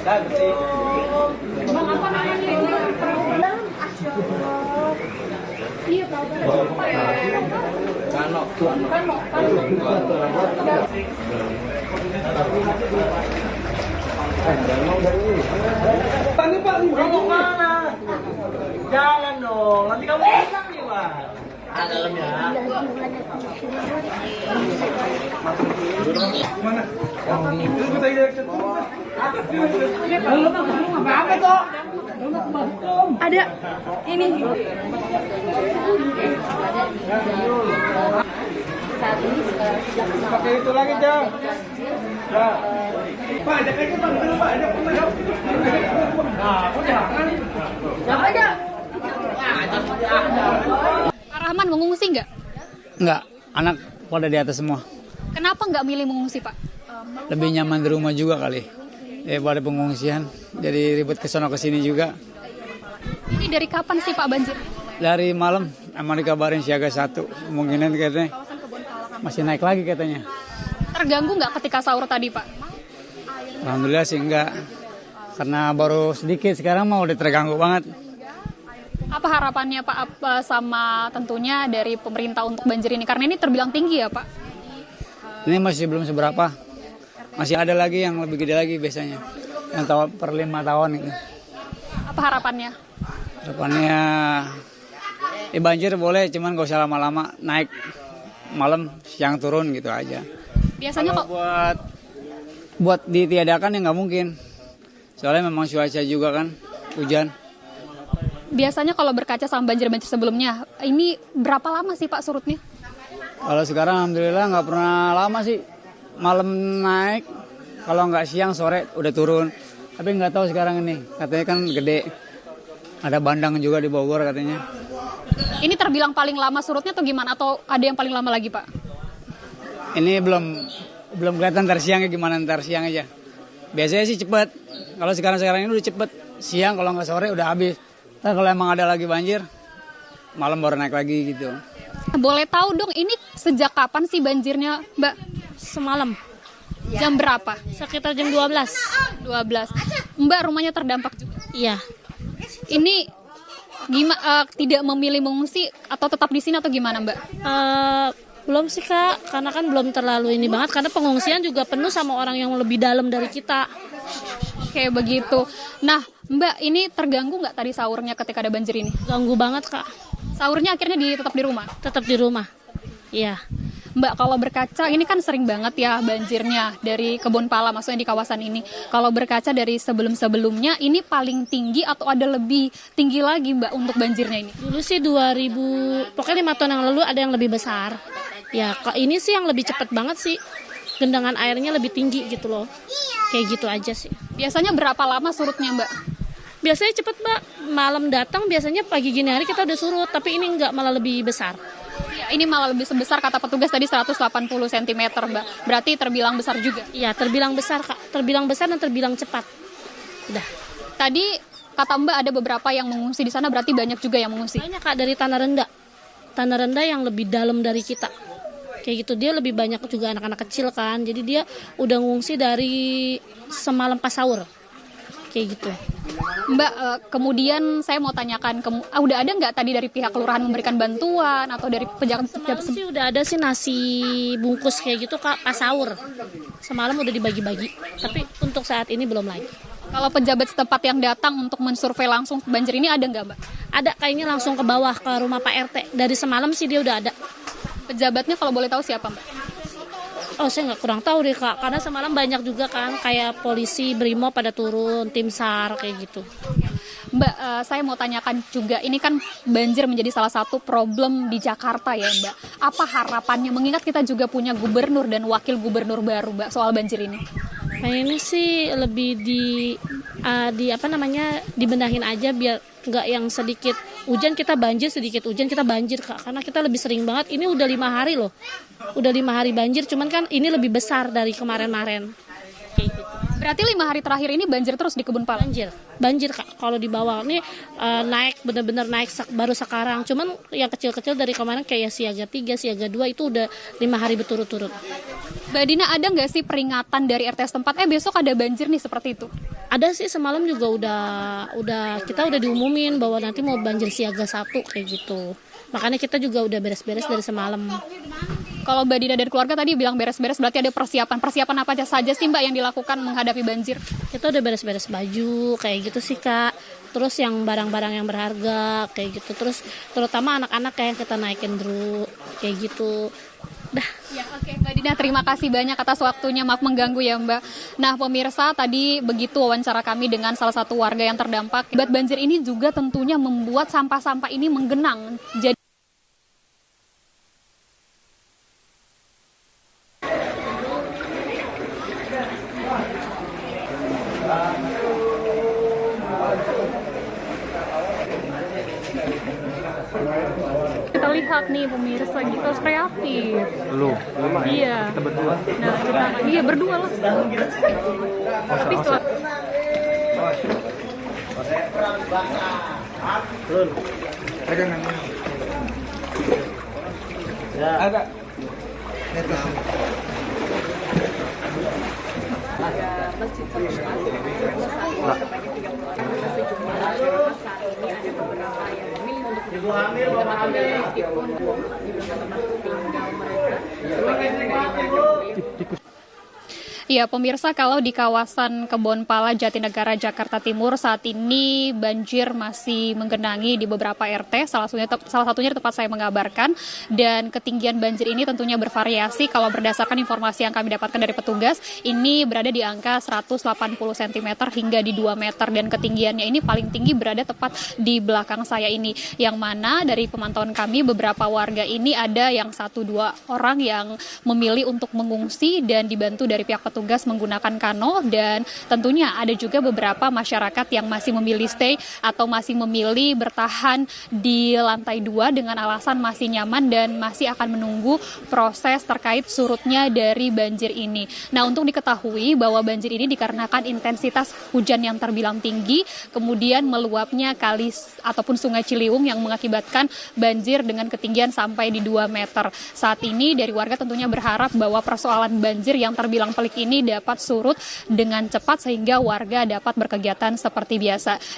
Pak, mau mana? Jalan dong, nanti kamu pulang nih, Pak. Dalam ya. Mana? Itu kita apa toh? Ada ini. Pakai itu lagi, Jam. Pak, ajak aja Bang, dulu Pak, ajak Bang. Nah, udah kan. Jangan aja. Pak Rahman mengungsi nggak? Enggak, anak pada di atas semua. Kenapa nggak milih mengungsi, Pak? Lebih nyaman di rumah juga kali. Daripada pengungsian, jadi ribet ke sono ke sini juga. Ini dari kapan sih Pak banjir? Dari malam emang dikabarin siaga 1, kemungkinan katanya masih naik lagi katanya. Terganggu nggak ketika sahur tadi, Pak? Alhamdulillah sih enggak. Karena baru sedikit, sekarang mah udah terganggu banget. Apa harapannya Pak apa sama tentunya dari pemerintah untuk banjir ini? Karena ini terbilang tinggi ya Pak. Ini masih belum seberapa. Masih ada lagi yang lebih gede lagi biasanya. Yang tahu per 5 tahun itu. Apa harapannya? Harapannya banjir boleh, cuman gak usah lama-lama, naik malam, siang turun gitu aja. Biasanya kalau buat ditiadakan ya nggak mungkin. Soalnya memang cuaca juga kan, hujan. Biasanya kalau berkaca sama banjir-banjir sebelumnya, ini berapa lama sih Pak surutnya? Kalau sekarang alhamdulillah nggak pernah lama sih. Malam naik, kalau nggak siang sore udah turun. Tapi nggak tahu sekarang ini, katanya kan gede. Ada bandang juga di Bogor katanya. Ini terbilang paling lama surutnya atau gimana? Atau ada yang paling lama lagi Pak? Ini belum kelihatan ntar siangnya gimana, ntar siang aja. Biasanya sih cepet. Kalau sekarang ini udah cepet. Siang kalau nggak sore udah habis. Ntar kalau emang ada lagi banjir, malam baru naik lagi gitu. Boleh tahu dong ini sejak kapan sih banjirnya Mbak? Semalam. Jam berapa? Sekitar jam 12. 12. Mbak rumahnya terdampak juga? Iya. Ini gimana tidak memilih mengungsi atau tetap di sini atau gimana Mbak? Belum sih Kak, karena kan belum terlalu ini banget. Karena pengungsian juga penuh sama orang yang lebih dalam dari kita. Kayak begitu. Nah Mbak ini terganggu nggak tadi sahurnya ketika ada banjir ini? Ganggu banget Kak. Sahurnya akhirnya tetap di rumah? Tetap di rumah. Iya. Mbak kalau berkaca ini kan sering banget ya banjirnya dari Kebun Pala maksudnya di kawasan ini. Kalau berkaca dari sebelum-sebelumnya ini paling tinggi atau ada lebih tinggi lagi Mbak untuk banjirnya ini? Dulu sih 2000, pokoknya 5 tahun yang lalu ada yang lebih besar. Ya ini sih yang lebih cepat banget sih. Gendangan airnya lebih tinggi gitu loh. Kayak gitu aja sih. Biasanya berapa lama surutnya Mbak? Biasanya cepet Mbak, malam datang biasanya pagi gini hari kita udah surut. Tapi ini enggak, malah lebih besar. Ya, ini malah lebih sebesar kata petugas tadi 180 cm Mbak. Berarti terbilang besar juga? Iya terbilang besar Kak, terbilang besar dan terbilang cepat. Udah. Tadi kata Mbak ada beberapa yang mengungsi di sana, berarti banyak juga yang mengungsi? Banyak Kak, dari tanah rendah. Tanah rendah yang lebih dalam dari kita. Kayak gitu, dia lebih banyak juga anak-anak kecil kan. Jadi dia udah ngungsi dari semalam pas sahur. Kayak gitu. Mbak, kemudian saya mau tanyakan, udah ada nggak tadi dari pihak kelurahan memberikan bantuan atau dari pejabat? Semalam sih udah ada sih nasi bungkus kayak gitu Kak, pas sahur. Semalam udah dibagi-bagi, tapi untuk saat ini belum lagi. Kalau pejabat setempat yang datang untuk mensurvei langsung banjir ini ada nggak Mbak? Ada, kayaknya langsung ke bawah ke rumah Pak RT. Dari semalam sih dia udah ada. Pejabatnya kalau boleh tahu siapa Mbak? Oh saya nggak kurang tahu deh Kak, karena semalam banyak juga kan kayak polisi, Brimo pada turun, tim SAR kayak gitu. Mbak, saya mau tanyakan juga, ini kan banjir menjadi salah satu problem di Jakarta ya Mbak. Apa harapannya, mengingat kita juga punya gubernur dan wakil gubernur baru Mbak soal banjir ini? Nah ini sih lebih dibenahin aja biar nggak yang sedikit hujan kita banjir, sedikit hujan kita banjir Kak. Karena kita lebih sering banget, ini udah 5 hari loh. Udah 5 hari banjir, cuman kan ini lebih besar dari kemarin-kemarin. Kayak gitu. Berarti 5 hari terakhir ini banjir terus di Kebun Pala? Banjir Kak, kalau di bawah ini naik, bener-bener naik baru sekarang. Cuman yang kecil-kecil dari kemarin kayak siaga 3, siaga 2 itu udah 5 hari berturut-turut. Mbak Dina, ada nggak sih peringatan dari RT setempat, besok ada banjir nih seperti itu? Ada sih, semalam juga kita udah diumumin bahwa nanti mau banjir siaga 1 kayak gitu. Makanya kita juga udah beres-beres dari semalam. Kalau Mbak Dina dan keluarga tadi bilang beres-beres, berarti ada persiapan apa saja sih Mbak yang dilakukan menghadapi banjir? Kita udah beres-beres baju kayak gitu sih Kak. Terus yang barang-barang yang berharga kayak gitu. Terus terutama anak-anak kayak kita naikin dulu kayak gitu. Dah. Ya, oke. Mbak Dina, terima kasih banyak atas waktunya. Maaf mengganggu ya Mbak. Nah pemirsa, tadi begitu wawancara kami dengan salah satu warga yang terdampak. Akibat banjir ini juga tentunya membuat sampah-sampah ini menggenang. Jadi kita lihat nih pemirsa, gitu harus kreatif. Lu, Iya. kita berdua. Nah, iya berdua lah. Tapi setelah Pegangan. Ada. Ibu hamil, bapak hamil. Ya, pemirsa, kalau di kawasan Kebonpala, Jatinegara, Jakarta Timur saat ini banjir masih menggenangi di beberapa RT, salah satunya di tempat saya mengabarkan, dan ketinggian banjir ini tentunya bervariasi. Kalau berdasarkan informasi yang kami dapatkan dari petugas, ini berada di angka 180 cm hingga di 2 meter, dan ketinggiannya ini paling tinggi berada tepat di belakang saya ini, yang mana dari pemantauan kami beberapa warga ini ada yang 1-2 orang yang memilih untuk mengungsi dan dibantu dari pihak petugas menggunakan kano, dan tentunya ada juga beberapa masyarakat yang masih memilih stay atau masih memilih bertahan di lantai 2 dengan alasan masih nyaman dan masih akan menunggu proses terkait surutnya dari banjir ini. Nah, untuk diketahui bahwa banjir ini dikarenakan intensitas hujan yang terbilang tinggi, kemudian meluapnya kali ataupun sungai Ciliwung yang mengakibatkan banjir dengan ketinggian sampai di 2 meter. Saat ini dari warga tentunya berharap bahwa persoalan banjir yang terbilang pelik ini dapat surut dengan cepat sehingga warga dapat berkegiatan seperti biasa.